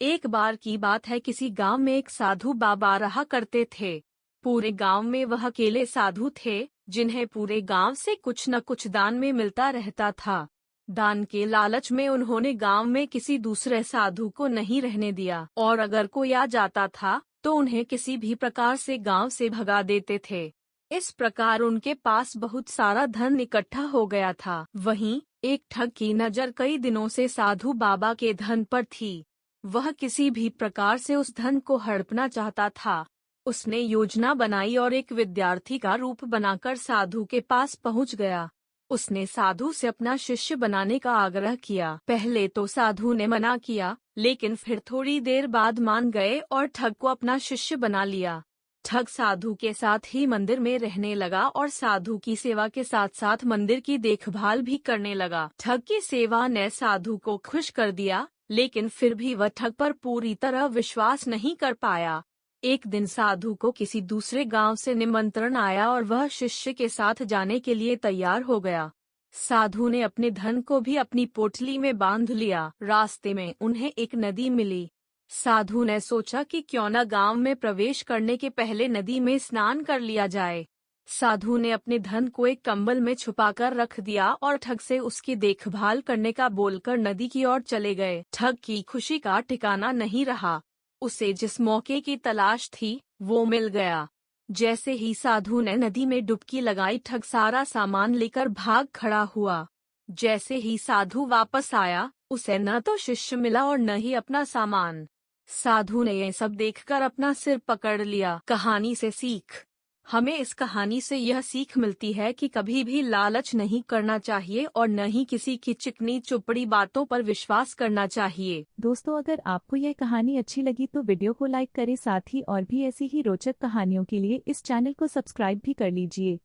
एक बार की बात है, किसी गांव में एक साधु बाबा रहा करते थे। पूरे गांव में वह अकेले साधु थे जिन्हें पूरे गांव से कुछ न कुछ दान में मिलता रहता था। दान के लालच में उन्होंने गांव में किसी दूसरे साधु को नहीं रहने दिया, और अगर कोई आ जाता था तो उन्हें किसी भी प्रकार से गांव से भगा देते थे। इस प्रकार उनके पास बहुत सारा धन इकट्ठा हो गया था। वहीं एक ठग की नजर कई दिनों से साधु बाबा के धन पर थी। वह किसी भी प्रकार से उस धन को हड़पना चाहता था। उसने योजना बनाई और एक विद्यार्थी का रूप बनाकर साधु के पास पहुंच गया। उसने साधु से अपना शिष्य बनाने का आग्रह किया। पहले तो साधु ने मना किया, लेकिन फिर थोड़ी देर बाद मान गए और ठग को अपना शिष्य बना लिया। ठग साधु के साथ ही मंदिर में रहने लगा और साधु की सेवा के साथ साथ मंदिर की देखभाल भी करने लगा। ठग की सेवा ने साधु को खुश कर दिया, लेकिन फिर भी वह ठग पर पूरी तरह विश्वास नहीं कर पाया। एक दिन साधु को किसी दूसरे गांव से निमंत्रण आया और वह शिष्य के साथ जाने के लिए तैयार हो गया। साधु ने अपने धन को भी अपनी पोटली में बांध लिया। रास्ते में उन्हें एक नदी मिली। साधु ने सोचा कि क्यों न गांव में प्रवेश करने के पहले नदी में स्नान कर लिया जाए। साधु ने अपने धन को एक कंबल में छुपाकर रख दिया और ठग से उसकी देखभाल करने का बोलकर नदी की ओर चले गए। ठग की खुशी का ठिकाना नहीं रहा। उसे जिस मौके की तलाश थी वो मिल गया। जैसे ही साधु ने नदी में डुबकी लगाई, ठग सारा सामान लेकर भाग खड़ा हुआ। जैसे ही साधु वापस आया, उसे न तो शिष्य मिला और न ही अपना सामान। साधु ने यह सब देखकर अपना सिर पकड़ लिया। कहानी से सीख। हमें इस कहानी से यह सीख मिलती है कि कभी भी लालच नहीं करना चाहिए और न ही किसी की चिकनी चुपड़ी बातों पर विश्वास करना चाहिए। दोस्तों, अगर आपको यह कहानी अच्छी लगी तो वीडियो को लाइक करें, साथ ही और भी ऐसी ही रोचक कहानियों के लिए इस चैनल को सब्सक्राइब भी कर लीजिए।